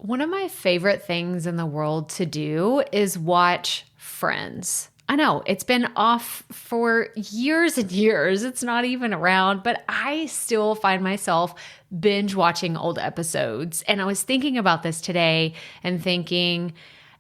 One of my favorite things in the world to do is watch Friends. I know it's been off for years and years. It's not even around, but I still find myself binge watching old episodes. And I was thinking about this today and thinking,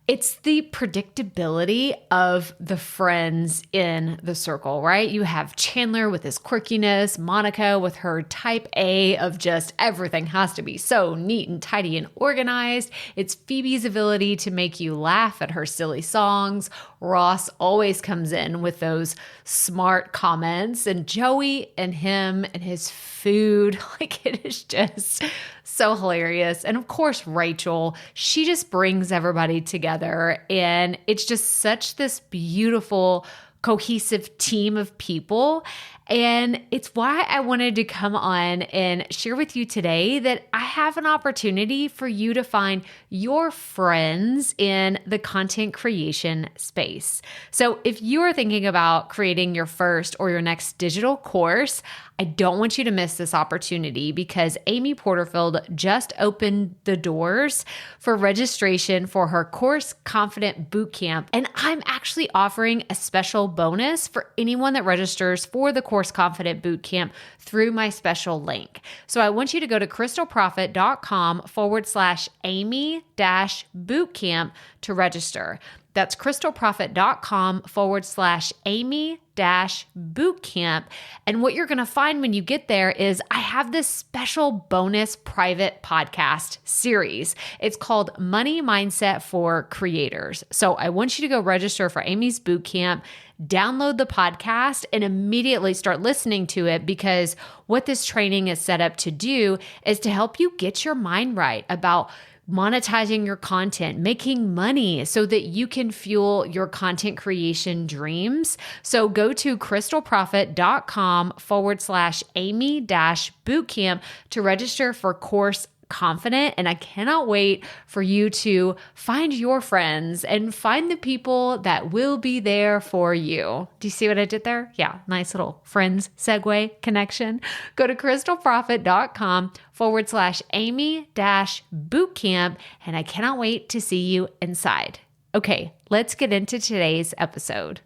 it's the predictability of the friends in the circle, right? You have Chandler with his quirkiness, Monica with her type A of just everything has to be so neat and tidy and organized. It's Phoebe's ability to make you laugh at her silly songs. Ross always comes in with those smart comments, and Joey and him and his food, like it is just so hilarious. And of course, Rachel, she just brings everybody together, and it's just such this beautiful, cohesive team of people. And it's why I wanted to come on and share with you today that I have an opportunity for you to find your friends in the content creation space. So if you are thinking about creating your first or your next digital course, I don't want you to miss this opportunity because Amy Porterfield just opened the doors for registration for her Course Confident Bootcamp. And I'm actually offering a special bonus for anyone that registers for the Course Confident Bootcamp through my special link. So I want you to go to crystalprofit.com/Amy-bootcamp to register. That's crystalprofit.com/Amy-bootcamp. And what you're going to find when you get there is I have this special bonus private podcast series. It's called Money Mindset for Creators. So I want you to go register for Amy's bootcamp, download the podcast, and immediately start listening to it, because what this training is set up to do is to help you get your mind right about monetizing your content, making money so that you can fuel your content creation dreams. So go to crystalprofit.com/Amy-bootcamp to register for Course Confident. And I cannot wait for you to find your friends and find the people that will be there for you. Do you see what I did there? Yeah, nice little friends segue connection. Go to crystalprofit.com/Amy-bootcamp. And I cannot wait to see you inside. Okay, let's get into today's episode.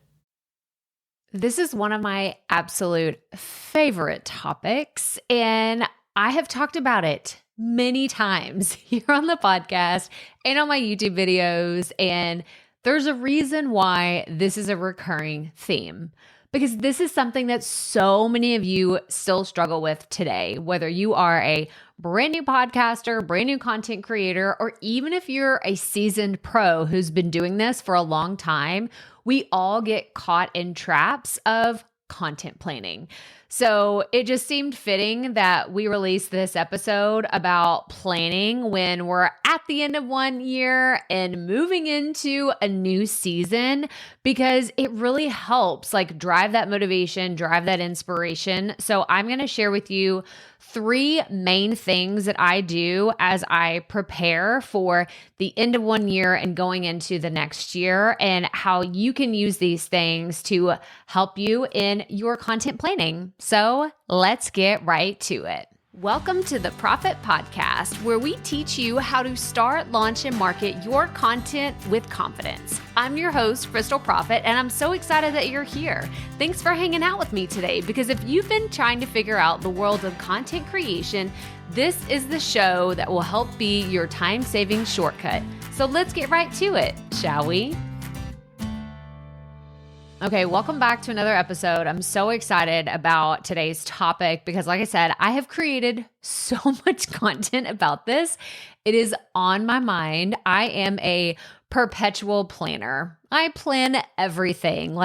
This is one of my absolute favorite topics, and I have talked about it many times here on the podcast and on my YouTube videos. And there's a reason why this is a recurring theme, because this is something that so many of you still struggle with today, whether you are a brand new podcaster, brand new content creator, or even if you're a seasoned pro who's been doing this for a long time. We all get caught in traps of content planning. So it just seemed fitting that we release this episode about planning when we're at the end of one year and moving into a new season, because it really helps drive that motivation, drive that inspiration. So I'm going to share with you 3 main things that I do as I prepare for the end of one year and going into the next year, and how you can use these things to help you in your content planning. So let's get right to it. Welcome to the Profit Podcast, where we teach you how to start, launch, and market your content with confidence. I'm your host, Crystal Profit, and I'm so excited that you're here. Thanks for hanging out with me today, because if you've been trying to figure out the world of content creation, this is the show that will help be your time-saving shortcut. So let's get right to it, shall we? Okay, welcome back to another episode. I'm so excited about today's topic because, like I said, I have created so much content about this. It is on my mind. I am a perpetual planner. I plan everything.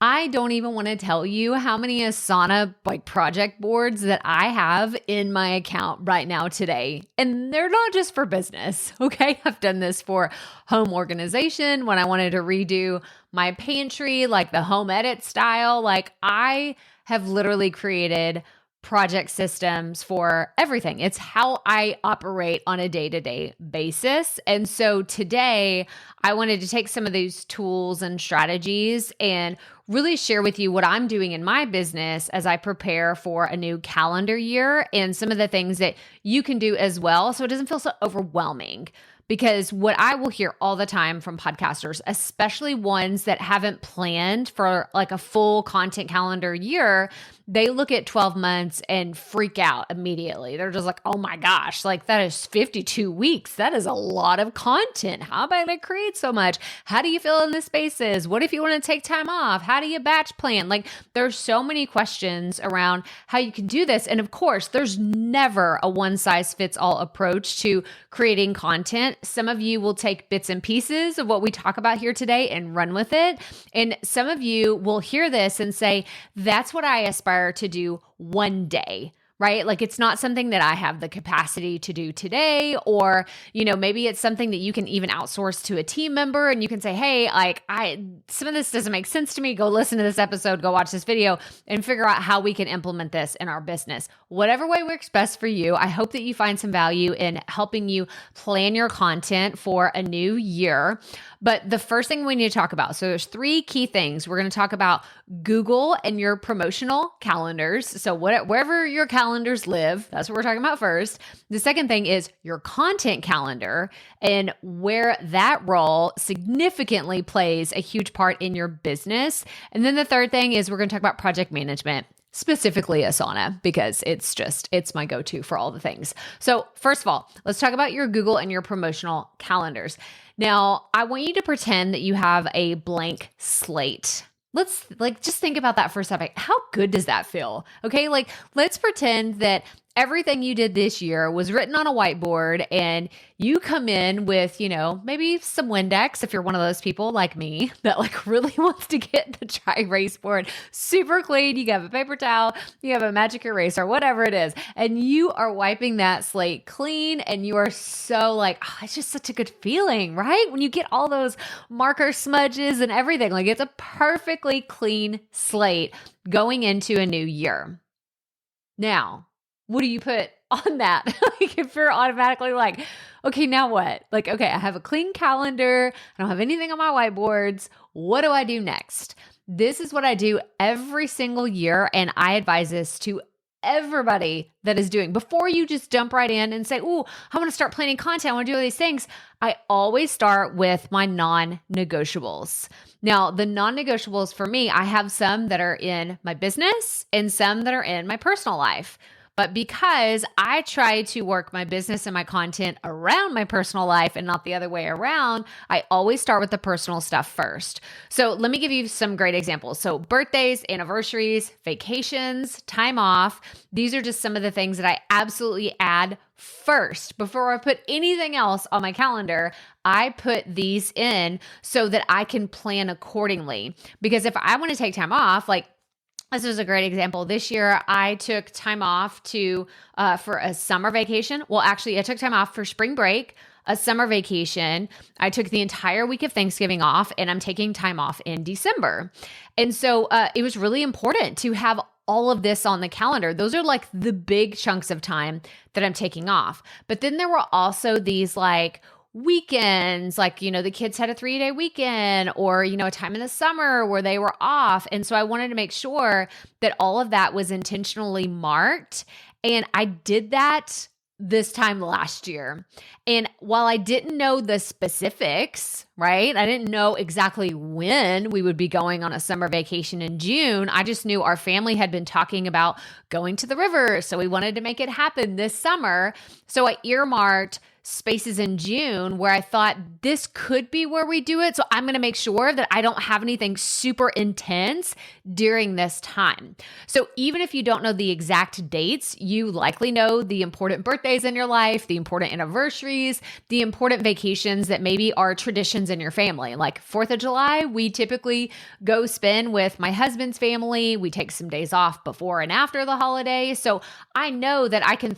I don't even want to tell you how many Asana project boards that I have in my account right now today. And they're not just for business, okay? I've done this for home organization when I wanted to redo my pantry, the home edit style. I have literally created project systems for everything. It's how I operate on a day-to-day basis. And so today, I wanted to take some of these tools and strategies and really share with you what I'm doing in my business as I prepare for a new calendar year and some of the things that you can do as well so it doesn't feel so overwhelming. Because what I will hear all the time from podcasters, especially ones that haven't planned for like a full content calendar year, they look at 12 months and freak out immediately. They're just like, oh my gosh, like that is 52 weeks. That is a lot of content. How am I going to create so much? How do you feel in the spaces? What if you want to take time off? How do you batch plan? Like there's so many questions around how you can do this. And of course, there's never a one size fits all approach to creating content. Some of you will take bits and pieces of what we talk about here today and run with it. And some of you will hear this and say, that's what I aspire to do one day, right? Like it's not something that I have the capacity to do today, or, maybe it's something that you can even outsource to a team member and you can say, hey, like some of this doesn't make sense to me. Go listen to this episode, go watch this video and figure out how we can implement this in our business. Whatever way works best for you. I hope that you find some value in helping you plan your content for a new year. But the first thing we need to talk about, so there's 3 key things. We're going to talk about Google and your promotional calendars. So wherever your calendars live, that's what we're talking about first. The second thing is your content calendar and where that role significantly plays a huge part in your business. And then the third thing is we're going to talk about project management, specifically Asana, because it's my go-to for all the things. So first of all, let's talk about your Google and your promotional calendars. Now, I want you to pretend that you have a blank slate. Let's just think about that for a second. How good does that feel? Okay, let's pretend that everything you did this year was written on a whiteboard and you come in with, maybe some Windex if you're one of those people like me that really wants to get the dry erase board super clean. You have a paper towel, you have a magic eraser, whatever it is, and you are wiping that slate clean and you are so it's just such a good feeling, right? When you get all those marker smudges and everything, it's a perfectly clean slate going into a new year. Now, what do you put on that? If you're automatically okay, now what? Okay, I have a clean calendar. I don't have anything on my whiteboards. What do I do next? This is what I do every single year. And I advise this to everybody that is doing. Before you just jump right in and say, oh, I want to start planning content. I want to do all these things. I always start with my non-negotiables. Now, the non-negotiables for me, I have some that are in my business and some that are in my personal life. But because I try to work my business and my content around my personal life and not the other way around, I always start with the personal stuff first. So let me give you some great examples. So birthdays, anniversaries, vacations, time off. These are just some of the things that I absolutely add first. Before I put anything else on my calendar, I put these in so that I can plan accordingly. Because if I want to take time off, this is a great example. This year, I took time off for a summer vacation. Well, actually, I took time off for spring break, a summer vacation. I took the entire week of Thanksgiving off, and I'm taking time off in December. And so it was really important to have all of this on the calendar. Those are the big chunks of time that I'm taking off. But then there were also these weekends, the kids had a 3-day weekend or, a time in the summer where they were off. And so I wanted to make sure that all of that was intentionally marked. And I did that this time last year. And while I didn't know the specifics, right? I didn't know exactly when we would be going on a summer vacation in June. I just knew our family had been talking about going to the river. So we wanted to make it happen this summer. So I earmarked spaces in June where I thought this could be where we do it. So I'm going to make sure that I don't have anything super intense during this time. So even if you don't know the exact dates, you likely know the important birthdays in your life, the important anniversaries, the important vacations that maybe are traditions in your family. Like 4th of July, we typically go spend with my husband's family. We take some days off before and after the holiday. So I know that I can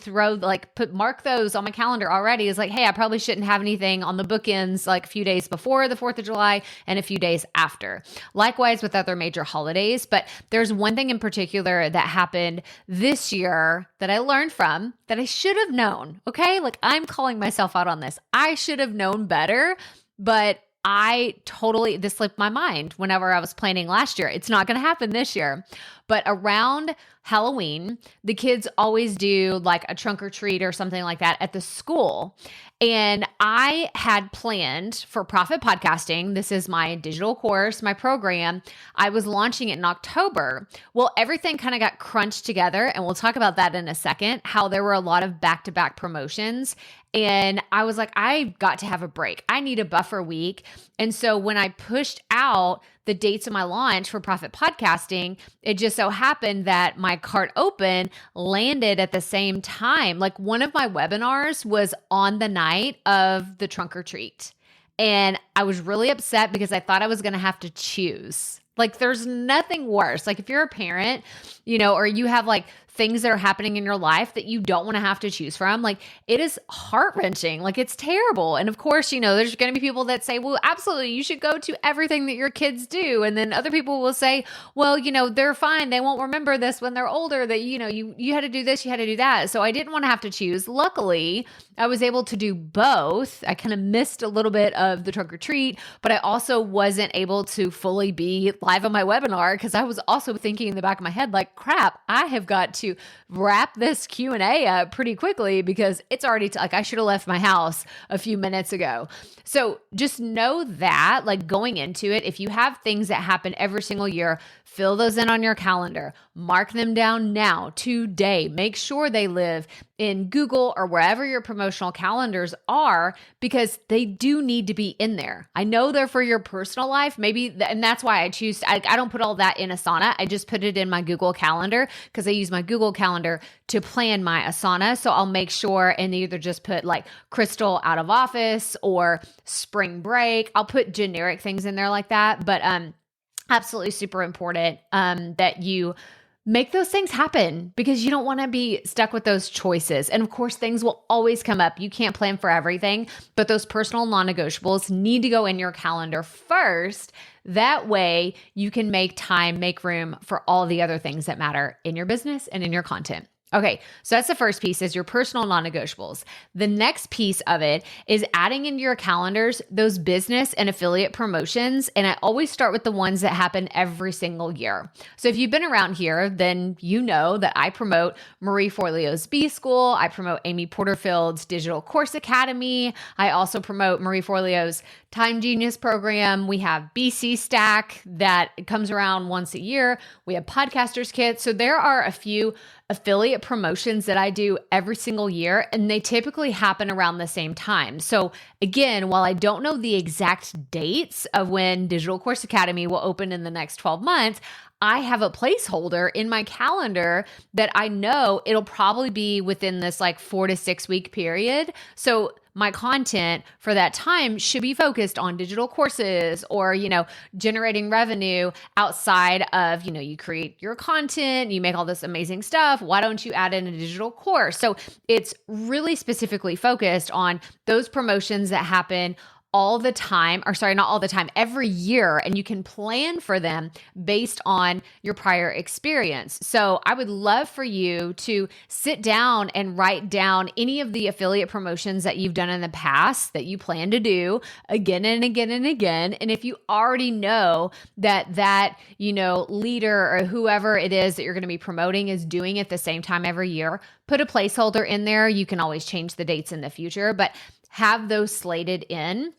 mark those on my calendar already as like, hey, I probably shouldn't have anything on the bookends like a few days before the 4th of July and a few days after. Likewise with other major holidays. But there's one thing in particular that happened this year that I learned from that I should have known. Okay. Like I'm calling myself out on this. I should have known better, but this slipped my mind whenever I was planning last year. It's not going to happen this year. But around Halloween, the kids always do like a trunk or treat or something like that at the school. And I had planned for Profit Podcasting. This is my digital course, my program. I was launching it in October. Well, everything kind of got crunched together. And we'll talk about that in a second, how there were a lot of back-to-back promotions. And I was like, I got to have a break. I need a buffer week. And so when I pushed out the dates of my launch for Profit Podcasting, it just so happened that my cart open landed at the same time. Like one of my webinars was on the night of the trunk or treat. And I was really upset because I thought I was going to have to choose. Like there's nothing worse. Like if you're a parent, or you have like things that are happening in your life that you don't want to have to choose from, like it is heart-wrenching. Like it's terrible. And of course, there's going to be people that say, well, absolutely, you should go to everything that your kids do. And then other people will say, well, they're fine. They won't remember this when they're older that, you had to do this, you had to do that. So I didn't want to have to choose. Luckily, I was able to do both. I kind of missed a little bit of the trunk or treat, but I also wasn't able to fully be live on my webinar because I was also thinking in the back of my head, like, crap, I have got to wrap this Q&A up pretty quickly because it's already I should have left my house a few minutes ago. So just know that like going into it, if you have things that happen every single year, fill those in on your calendar, mark them down now, today, make sure they live in Google or wherever your promotional calendars are, because they do need to be in there. I know they're for your personal life, and that's why I choose, I don't put all that in Asana. I just put it in my Google Calendar because I use my Google Calendar to plan my Asana. So I'll make sure and either just put like Crystal out of office or spring break. I'll put generic things in there like that. But absolutely super important that you make those things happen because you don't want to be stuck with those choices. And of course, things will always come up. You can't plan for everything, but those personal non-negotiables need to go in your calendar first. That way you can make time, make room for all the other things that matter in your business and in your content. Okay, so that's the first piece is your personal non-negotiables. The next piece of it is adding into your calendars those business and affiliate promotions. And I always start with the ones that happen every single year. So if you've been around here, then you know that I promote Marie Forleo's B School. I promote Amy Porterfield's Digital Course Academy. I also promote Marie Forleo's Time Genius program. We have BC Stack that comes around once a year. We have Podcasters Kit. So there are a few affiliate promotions that I do every single year, and they typically happen around the same time. So again, while I don't know the exact dates of when Digital Course Academy will open in the next 12 months, I have a placeholder in my calendar that I know it'll probably be within this like 4 to 6 week period. So my content for that time should be focused on digital courses or, generating revenue outside of, you create your content, you make all this amazing stuff. Why don't you add in a digital course? So it's really specifically focused on those promotions that happen all the time, or sorry, not all the time, every year, and you can plan for them based on your prior experience. So I would love for you to sit down and write down any of the affiliate promotions that you've done in the past that you plan to do again and again and again. And if you already know that leader or whoever it is that you're going to be promoting is doing it the same time every year, put a placeholder in there. You can always change the dates in the future, but have those slated in.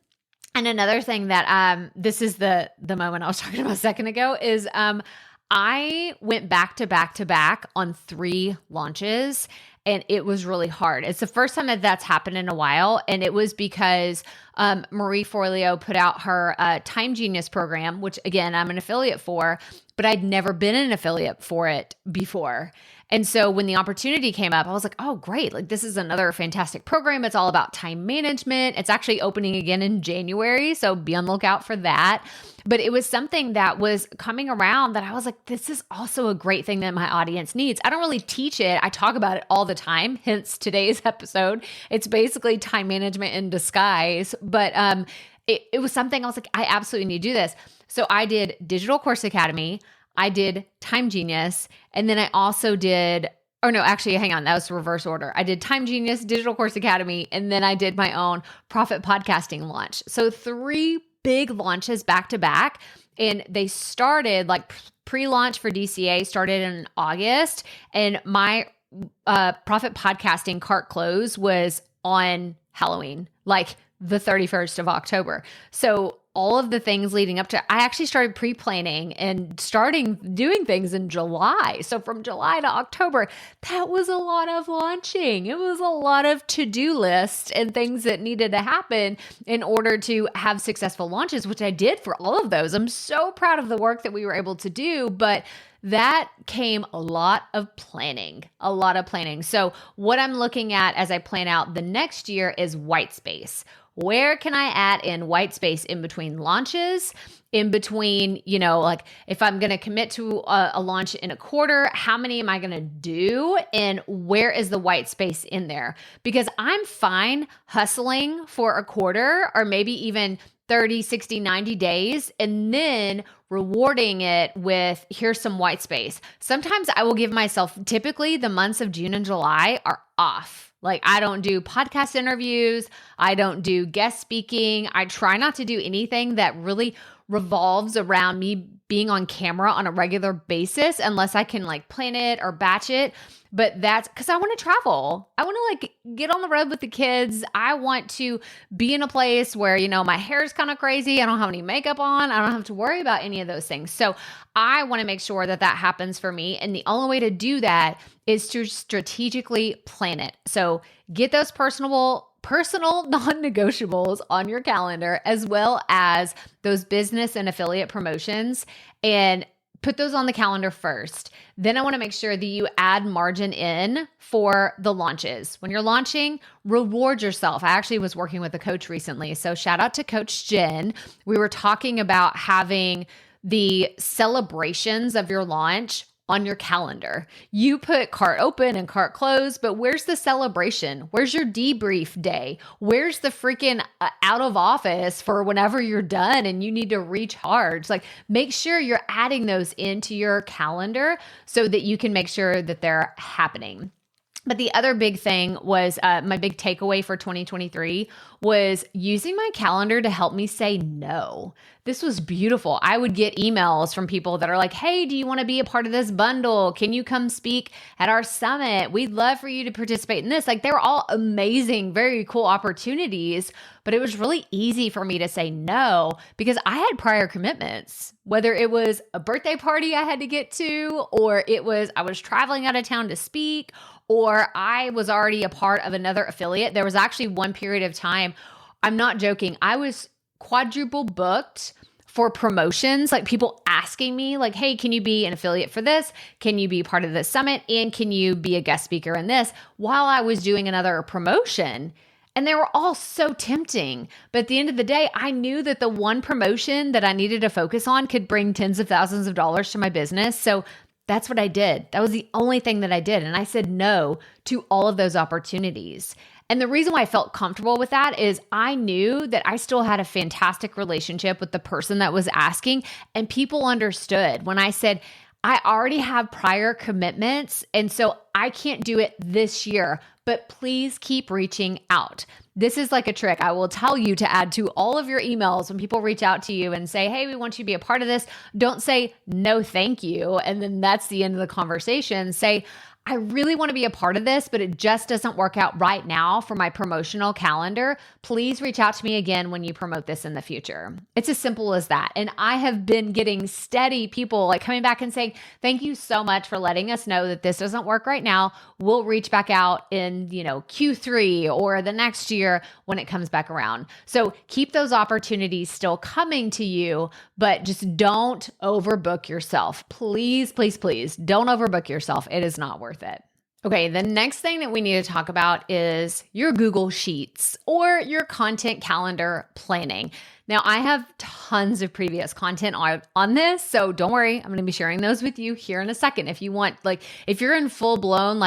And another thing that this is the moment I was talking about a second ago is I went back to back to back on 3 launches, and it was really hard. It's the first time that that's happened in a while, and it was because Marie Forleo put out her Time Genius program, which again, I'm an affiliate for, but I'd never been an affiliate for it before. And so when the opportunity came up, I was like, oh, great. Like this is another fantastic program. It's all about time management. It's actually opening again in January. So be on the lookout for that. But it was something that was coming around that I was like, this is also a great thing that my audience needs. I don't really teach it. I talk about it all the time, hence today's episode. It's basically time management in disguise. But it was something I was like, I absolutely need to do this. So I did Digital Course Academy. I did Time Genius. And then I also did, or no, actually, hang on. That was reverse order. I did Time Genius, Digital Course Academy, and then I did my own Profit Podcasting launch. So 3 big launches back to back. And they started like pre-launch for DCA started in August. And my Profit Podcasting cart close was on Halloween, like the 31st of October. So all of the things leading up to, I actually started pre-planning and starting doing things in July. So from July to October, that was a lot of launching. It was a lot of to-do lists and things that needed to happen in order to have successful launches, which I did for all of those. I'm so proud of the work that we were able to do, but that came a lot of planning. So what I'm looking at as I plan out the next year is white space. Where can I add in white space in between launches, in between, like if I'm going to commit to a launch in a quarter, how many am I going to do? And where is the white space in there? Because I'm fine hustling for a quarter or maybe even 30, 60, 90 days, and then rewarding it with here's some white space. Sometimes I will give myself, typically the months of June and July are off. Like I don't do podcast interviews. I don't do guest speaking. I try not to do anything that really revolves around me being on camera on a regular basis unless I can like plan it or batch it. But that's because I want to travel. I want to like get on the road with the kids. I want to be in a place where, my hair is kind of crazy. I don't have any makeup on. I don't have to worry about any of those things. So I want to make sure that that happens for me. And the only way to do that is to strategically plan it. So get those personal non-negotiables on your calendar, as well as those business and affiliate promotions, and put those on the calendar first. Then I want to make sure that you add margin in for the launches. When you're launching, reward yourself. I actually was working with a coach recently. So shout out to Coach Jen. We were talking about having the celebrations of your launch on your calendar. You put cart open and cart close, but where's the celebration? Where's your debrief day? Where's the freaking out of office for whenever you're done and you need to recharge? Like make sure you're adding those into your calendar so that you can make sure that they're happening. But the other big thing was my big takeaway for 2023 was using my calendar to help me say no. This was beautiful. I would get emails from people that are like, hey, do you want to be a part of this bundle? Can you come speak at our summit? We'd love for you to participate in this. Like they were all amazing, very cool opportunities, but it was really easy for me to say no because I had prior commitments, whether it was a birthday party I had to get to, or I was traveling out of town to speak, or I was already a part of another affiliate. There was actually one period of time, I'm not joking, I was quadruple booked for promotions, like people asking me like, hey, can you be an affiliate for this? Can you be part of this summit? And can you be a guest speaker in this? While I was doing another promotion. And they were all so tempting. But at the end of the day, I knew that the one promotion that I needed to focus on could bring tens of thousands of dollars to my business. So that's what I did. That was the only thing that I did. And I said no to all of those opportunities. And the reason why I felt comfortable with that is I knew that I still had a fantastic relationship with the person that was asking, and people understood when I said, I already have prior commitments, and so I can't do it this year, but please keep reaching out. This is like a trick I will tell you to add to all of your emails when people reach out to you and say, hey, we want you to be a part of this. Don't say, no, thank you. And then that's the end of the conversation. Say, I really want to be a part of this, but it just doesn't work out right now for my promotional calendar. Please reach out to me again when you promote this in the future. It's as simple as that. And I have been getting steady people like coming back and saying, thank you so much for letting us know that this doesn't work right now. We'll reach back out in, Q3 or the next year when it comes back around. So keep those opportunities still coming to you, but just don't overbook yourself. Please, please, please don't overbook yourself. It is not worth worth it. Okay, the next thing that we need to talk about is your Google Sheets or your content calendar planning. Now, I have tons of previous content on this, so don't worry. I'm going to be sharing those with you here in a second. If you want, if you're in full blown,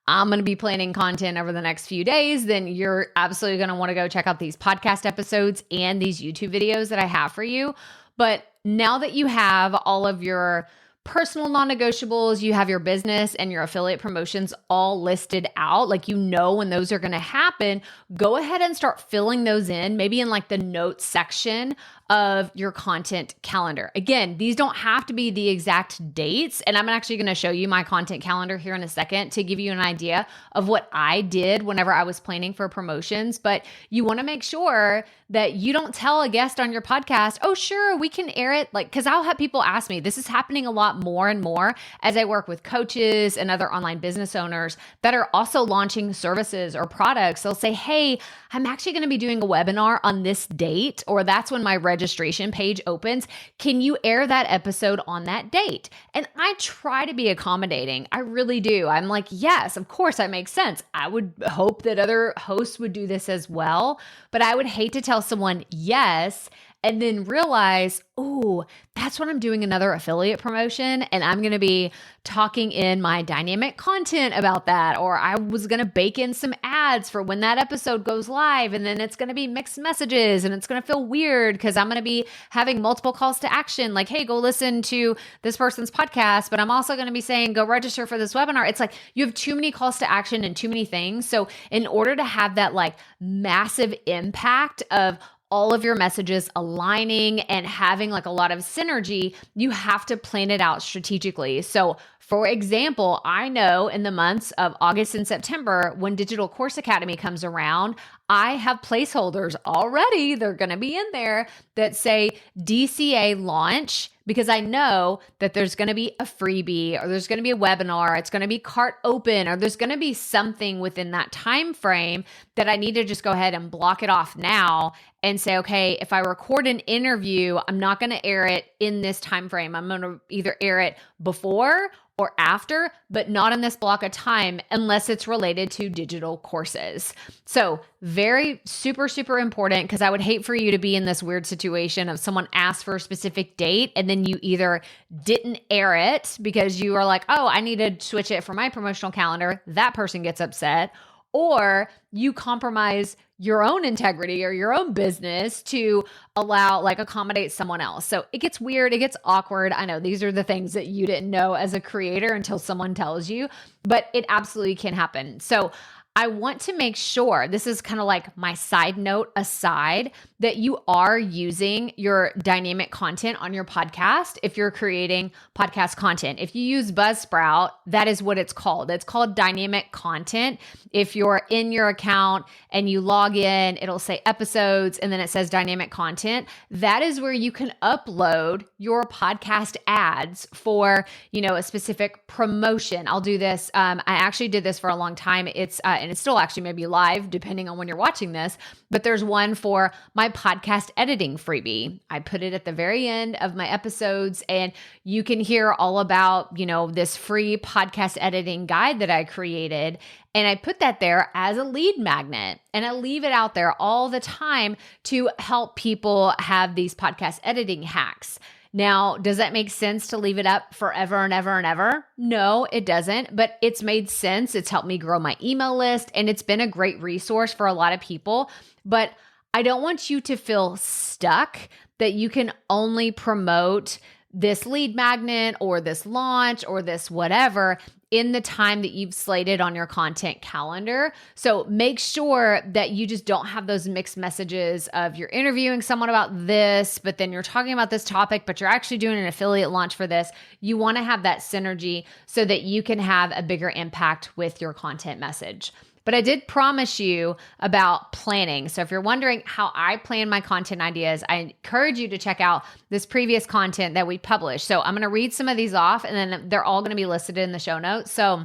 I'm going to be planning content over the next few days, then you're absolutely going to want to go check out these podcast episodes and these YouTube videos that I have for you. But now that you have all of your personal non-negotiables, you have your business and your affiliate promotions all listed out, when those are going to happen, go ahead and start filling those in, maybe in the notes section of your content calendar. Again, these don't have to be the exact dates, and I'm actually going to show you my content calendar here in a second to give you an idea of what I did whenever I was planning for promotions. But you want to make sure that you don't tell a guest on your podcast, oh, sure, we can air it. Because I'll have people ask me, this is happening a lot more and more as I work with coaches and other online business owners that are also launching services or products. They'll say, hey, I'm actually going to be doing a webinar on this date, or that's when my registration page opens. Can you air that episode on that date? And I try to be accommodating. I really do. I'm like, yes, of course, that makes sense. I would hope that other hosts would do this as well, but I would hate to tell someone yes and then realize, oh, that's when I'm doing another affiliate promotion and I'm going to be talking in my dynamic content about that. Or I was going to bake in some ads for when that episode goes live, and then it's going to be mixed messages and it's going to feel weird because I'm going to be having multiple calls to action, like, hey, go listen to this person's podcast, but I'm also going to be saying, go register for this webinar. It's you have too many calls to action and too many things. So in order to have that massive impact of all of your messages aligning and having a lot of synergy, you have to plan it out strategically. So for example, I know in the months of August and September, when Digital Course Academy comes around, I have placeholders already. They're going to be in there that say DCA launch, because I know that there's going to be a freebie, or there's going to be a webinar, it's going to be cart open, or there's going to be something within that time frame that I need to just go ahead and block it off now and say, okay, if I record an interview, I'm not going to air it in this time frame. I'm going to either air it before or after, but not in this block of time unless it's related to digital courses. So very super, super important, because I would hate for you to be in this weird situation of someone asked for a specific date and then you either didn't air it because you are like, oh, I need to switch it for my promotional calendar. That person gets upset. Or you compromise your own integrity or your own business to accommodate someone else. So it gets weird. It gets awkward. I know these are the things that you didn't know as a creator until someone tells you, but it absolutely can happen. So I want to make sure, this is kind of my side note aside, that you are using your dynamic content on your podcast if you're creating podcast content. If you use Buzzsprout, that is what it's called. It's called dynamic content. If you're in your account and you log in, it'll say episodes and then it says dynamic content. That is where you can upload your podcast ads for, a specific promotion. I'll do this. I actually did this for a long time. And it's still actually maybe live depending on when you're watching this, but there's one for my podcast editing freebie. I put it at the very end of my episodes, and you can hear all about, this free podcast editing guide that I created. And I put that there as a lead magnet, and I leave it out there all the time to help people have these podcast editing hacks. Now, does that make sense to leave it up forever and ever and ever? No, it doesn't, but it's made sense. It's helped me grow my email list, and it's been a great resource for a lot of people. But I don't want you to feel stuck that you can only promote this lead magnet or this launch or this whatever in the time that you've slated on your content calendar. So make sure that you just don't have those mixed messages of you're interviewing someone about this, but then you're talking about this topic, but you're actually doing an affiliate launch for this. You want to have that synergy so that you can have a bigger impact with your content message. But I did promise you about planning. So if you're wondering how I plan my content ideas, I encourage you to check out this previous content that we published. So I'm going to read some of these off, and then they're all going to be listed in the show notes. So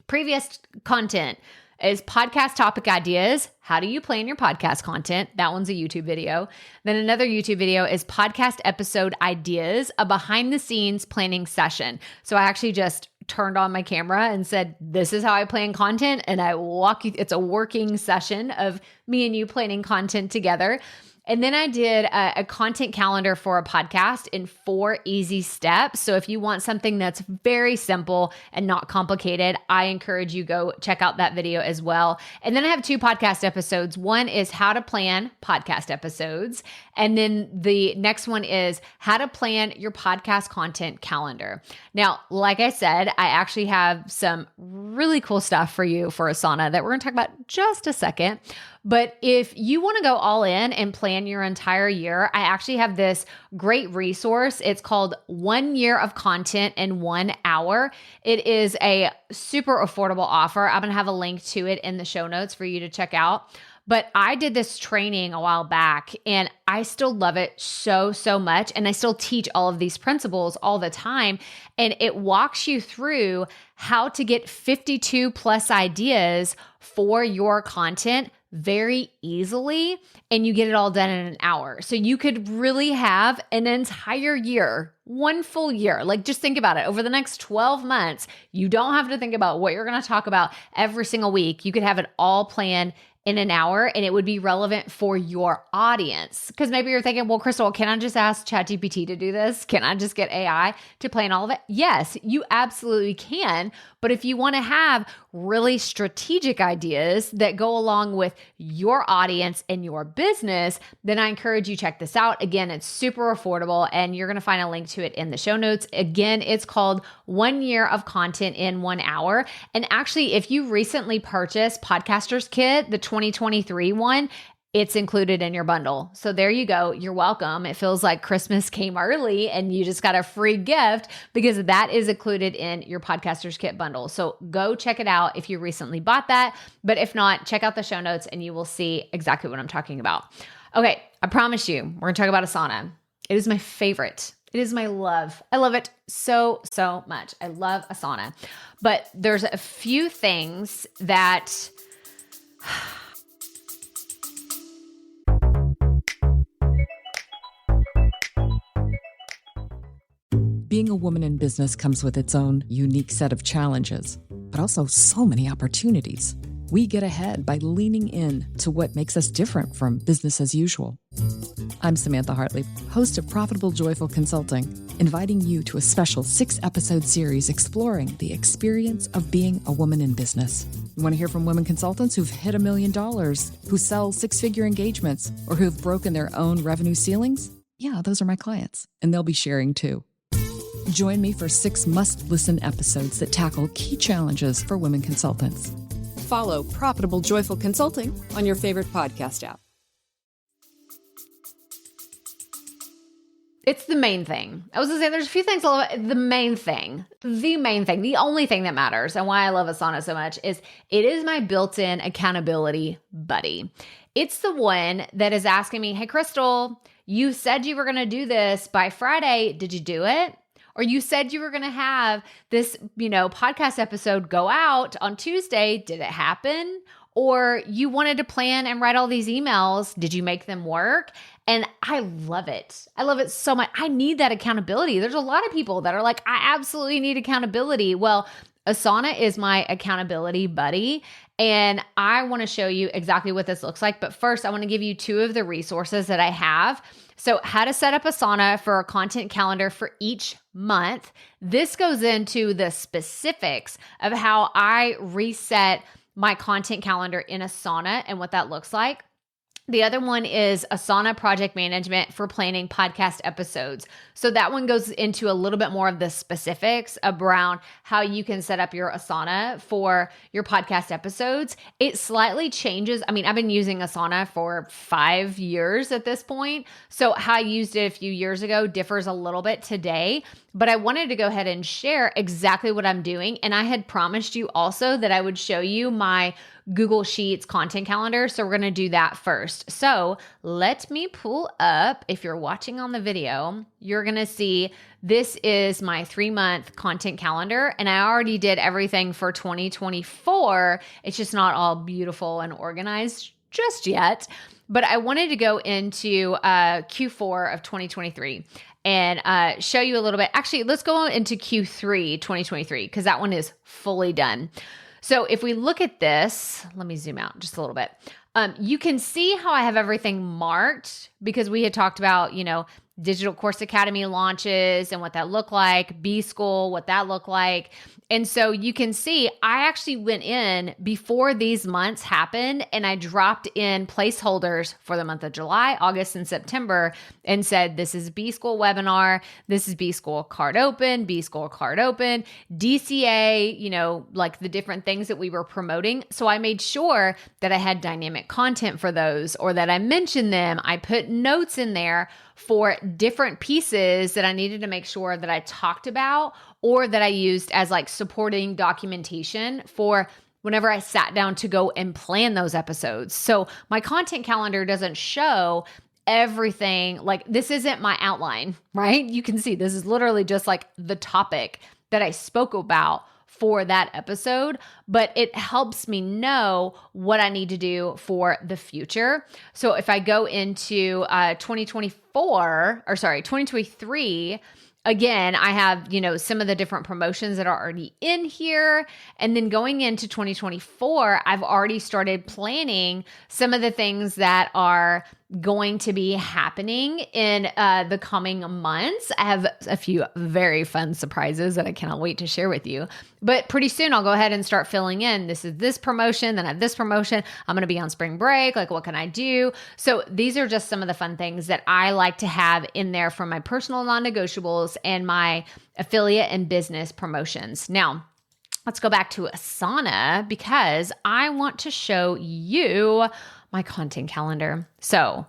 previous content is podcast topic ideas. How do you plan your podcast content? That one's a YouTube video. Then another YouTube video is podcast episode ideas, a behind the scenes planning session. So I actually just turned on my camera and said, this is how I plan content. And I walk you, it's a working session of me and you planning content together. And then I did a content calendar for a podcast in 4 easy steps. So if you want something that's very simple and not complicated, I encourage you go check out that video as well. And then I have 2 podcast episodes. One is how to plan podcast episodes. And then the next one is how to plan your podcast content calendar. Now, like I said, I actually have some really cool stuff for you for Asana that we're going to talk about just a second. But if you want to go all in and plan your entire year, I actually have this great resource. It's called 1 Year of Content in 1 Hour. It is a super affordable offer. I'm going to have a link to it in the show notes for you to check out. But I did this training a while back and I still love it so, so much. And I still teach all of these principles all the time. And it walks you through how to get 52 plus ideas for your content very easily, and you get it all done in an hour. So you could really have an entire year, 1 full year. Like just think about it. Over the next 12 months, you don't have to think about what you're going to talk about every single week. You could have it all planned in an hour and it would be relevant for your audience. Because maybe you're thinking, well, Crystal, can I just ask ChatGPT to do this? Can I just get AI to plan all of it? Yes, you absolutely can. But if you want to have really strategic ideas that go along with your audience and your business, then I encourage you check this out. Again, it's super affordable and you're going to find a link to it in the show notes. Again, it's called 1 Year of Content in 1 Hour. And actually, if you recently purchased Podcaster's Kit, the 2023 one, it's included in your bundle. So there you go. You're welcome. It feels like Christmas came early and you just got a free gift because that is included in your Podcaster's Kit bundle. So go check it out if you recently bought that. But if not, check out the show notes and you will see exactly what I'm talking about. Okay, I promise you, we're going to talk about Asana. It is my favorite. It is my love. I love it so, so much. I love Asana. But there's a few things that being a woman in business comes with its own unique set of challenges, but also so many opportunities. We get ahead by leaning in to what makes us different from business as usual. I'm Samantha Hartley, host of Profitable Joyful Consulting, inviting you to a special 6-episode series exploring the experience of being a woman in business. You want to hear from women consultants who've hit $1 million, who sell 6-figure engagements, or who've broken their own revenue ceilings? Yeah, those are my clients, and they'll be sharing too. Join me for 6 must-listen episodes that tackle key challenges for women consultants. Follow Profitable Joyful Consulting on your favorite podcast app. it's the main thing. I was going to say there's a few things I love. The main thing, the only thing that matters and why I love Asana so much is it is my built-in accountability buddy. It's the one that is asking me, hey, Crystal, you said you were going to do this by Friday. Did you do it? Or you said you were going to have this, podcast episode go out on Tuesday. Did it happen? Or you wanted to plan and write all these emails. Did you make them work? And I love it. I love it so much. I need that accountability. There's a lot of people that are like, I absolutely need accountability. Well, Asana is my accountability buddy. And I want to show you exactly what this looks like. But first, I want to give you 2 of the resources that I have. So how to set up Asana for a content calendar for each month. This goes into the specifics of how I reset my content calendar in Asana and what that looks like. The other one is Asana Project Management for planning podcast episodes. So that one goes into a little bit more of the specifics around how you can set up your Asana for your podcast episodes. It slightly changes. I mean, I've been using Asana for 5 years at this point. So how I used it a few years ago differs a little bit today, but I wanted to go ahead and share exactly what I'm doing. And I had promised you also that I would show you my Google Sheets content calendar. So we're going to do that first. So let me pull up, if you're watching on the video, you're going to see this is my 3-month content calendar. And I already did everything for 2024. It's just not all beautiful and organized just yet. But I wanted to go into Q4 of 2023 and show you a little bit. Actually, let's go into Q3 2023 because that one is fully done. So if we look at this, let me zoom out just a little bit. You can see how I have everything marked because we had talked about, Digital Course Academy launches and what that looked like, B-School, what that looked like. And so you can see I actually went in before these months happened and I dropped in placeholders for the month of July, August, and September and said, this is B-School webinar, this is B-School card open, B-School card open, DCA, like the different things that we were promoting. So I made sure that I had dynamic content for those or that I mentioned them. I put notes in there for different pieces that I needed to make sure that I talked about or that I used as like supporting documentation for whenever I sat down to go and plan those episodes. So my content calendar doesn't show everything. Like this isn't my outline, right? You can see this is literally just like the topic that I spoke about for that episode, but it helps me know what I need to do for the future. So if I go into 2023, again, I have, some of the different promotions that are already in here. And then going into 2024, I've already started planning some of the things that are going to be happening in the coming months. I have a few very fun surprises that I cannot wait to share with you. But pretty soon I'll go ahead and start filling in. This is this promotion, then I have this promotion. I'm going to be on spring break. Like, what can I do? So these are just some of the fun things that I like to have in there from my personal non-negotiables and my affiliate and business promotions. Now, let's go back to Asana because I want to show you my content calendar. So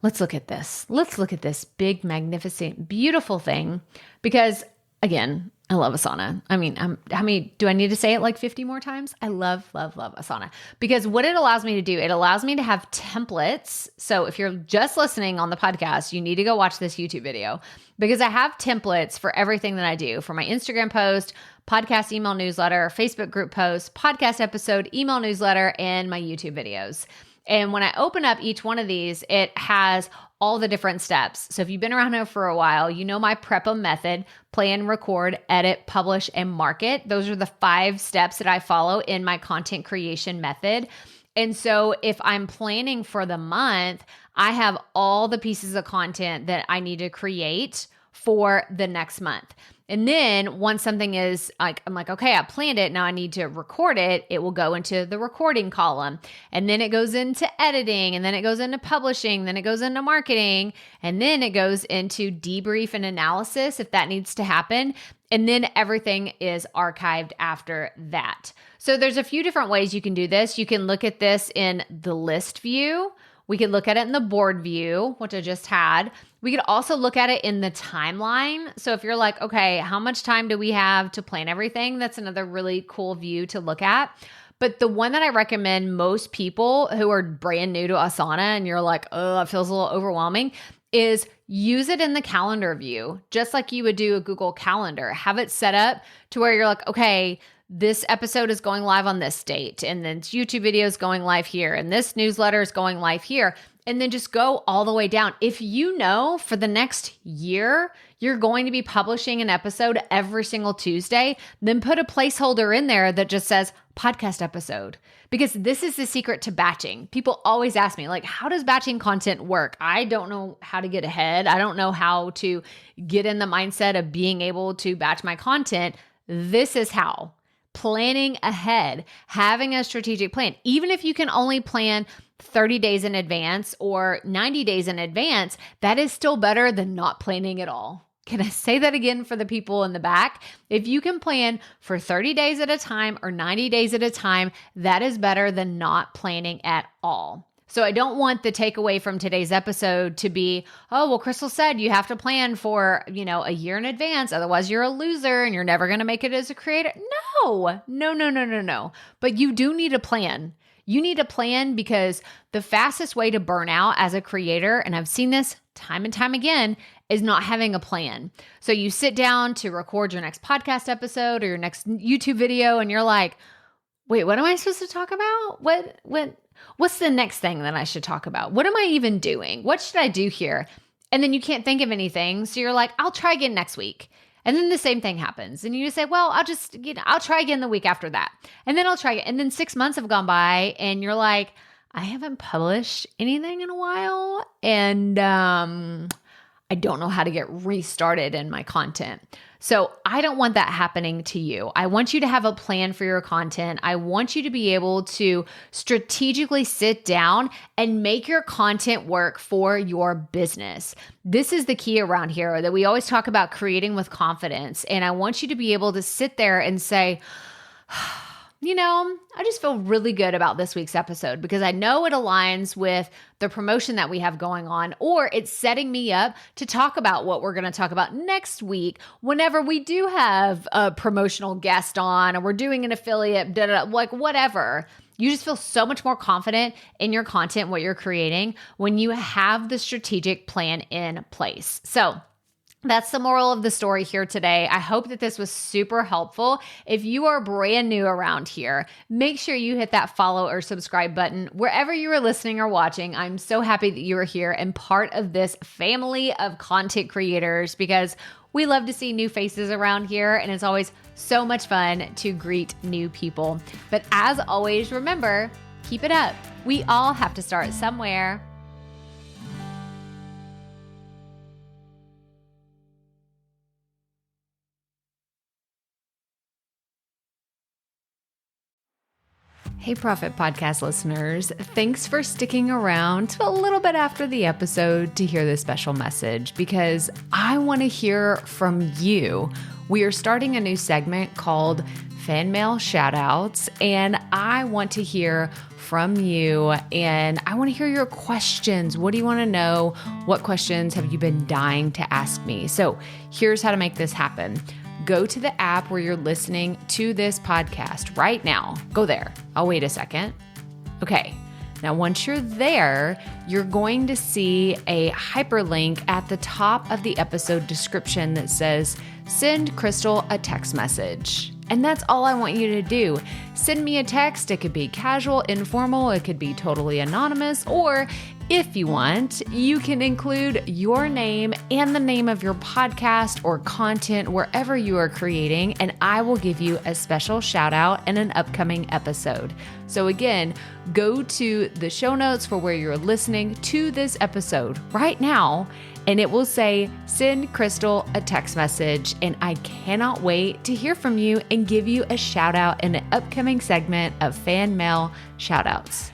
let's look at this. Let's look at this big, magnificent, beautiful thing because, again, I love Asana. I mean, how many do I need to say it like 50 more times? I love, love, love Asana because what it allows me to do, it allows me to have templates. So if you're just listening on the podcast, you need to go watch this YouTube video because I have templates for everything that I do for my Instagram post, podcast email newsletter, Facebook group post, podcast episode, email newsletter, and my YouTube videos. And when I open up each one of these, it has all the different steps. So if you've been around here for a while, you know my PREPA method: plan, record, edit, publish, and market. Those are the 5 steps that I follow in my content creation method. And so if I'm planning for the month, I have all the pieces of content that I need to create for the next month. And then once something is like, I'm like, okay, I planned it. Now I need to record it. It will go into the recording column. And then it goes into editing. And then it goes into publishing. Then it goes into marketing. And then it goes into debrief and analysis if that needs to happen. And then everything is archived after that. So there's a few different ways you can do this. You can look at this in the list view. We could look at it in the board view, which I just had. We could also look at it in the timeline. So if you're like, okay, how much time do we have to plan everything? That's another really cool view to look at. But the one that I recommend most people who are brand new to Asana and you're like, oh, it feels a little overwhelming, is use it in the calendar view, just like you would do a Google Calendar. Have it set up to where you're like, okay, this episode is going live on this date, and then YouTube video is going live here, and this newsletter is going live here, and then just go all the way down. If you know for the next year, you're going to be publishing an episode every single Tuesday, then put a placeholder in there that just says podcast episode, because this is the secret to batching. People always ask me, like, how does batching content work? I don't know how to get ahead. I don't know how to get in the mindset of being able to batch my content. This is how. Planning ahead, having a strategic plan. Even if you can only plan 30 days in advance or 90 days in advance, that is still better than not planning at all. Can I say that again for the people in the back? If you can plan for 30 days at a time or 90 days at a time, that is better than not planning at all. So I don't want the takeaway from today's episode to be, oh, well, Crystal said you have to plan for, a year in advance. Otherwise you're a loser and you're never going to make it as a creator. No. But you do need a plan. You need a plan because the fastest way to burn out as a creator, and I've seen this time and time again, is not having a plan. So you sit down to record your next podcast episode or your next YouTube video and you're like, wait, what am I supposed to talk about? What what's the next thing that I should talk about? What am I even doing? What should I do here? And then you can't think of anything. So you're like, I'll try again next week. And then the same thing happens. And you just say, well, I'll try again the week after that. And then I'll try it. And then 6 months have gone by and you're like, I haven't published anything in a while. And I don't know how to get restarted in my content. So I don't want that happening to you. I want you to have a plan for your content. I want you to be able to strategically sit down and make your content work for your business. This is the key around here that we always talk about creating with confidence. And I want you to be able to sit there and say, I just feel really good about this week's episode because I know it aligns with the promotion that we have going on, or it's setting me up to talk about what we're going to talk about next week whenever we do have a promotional guest on, or we're doing an affiliate, like whatever. You just feel so much more confident in your content, what you're creating, when you have the strategic plan in place. So that's the moral of the story here today. I hope that this was super helpful. If you are brand new around here, make sure you hit that follow or subscribe button wherever you are listening or watching. I'm so happy that you are here and part of this family of content creators because we love to see new faces around here, and it's always so much fun to greet new people. But as always, remember, keep it up. We all have to start somewhere. Hey, Profit Podcast listeners. Thanks for sticking around to a little bit after the episode to hear this special message because I want to hear from you. We are starting a new segment called Fan Mail Shoutouts, and I want to hear from you and I want to hear your questions. What do you want to know? What questions have you been dying to ask me? So here's how to make this happen. Go to the app where you're listening to this podcast right now. Go there. I'll wait a second. Okay. Now, once you're there, you're going to see a hyperlink at the top of the episode description that says, send Crystal a text message. And that's all I want you to do. Send me a text. It could be casual, informal. It could be totally anonymous. Or if you want, you can include your name and the name of your podcast or content wherever you are creating, and I will give you a special shout out in an upcoming episode. So again, go to the show notes for where you're listening to this episode right now, and it will say, send Crystal a text message. And I cannot wait to hear from you and give you a shout out in an upcoming segment of Fan Mail Shoutouts.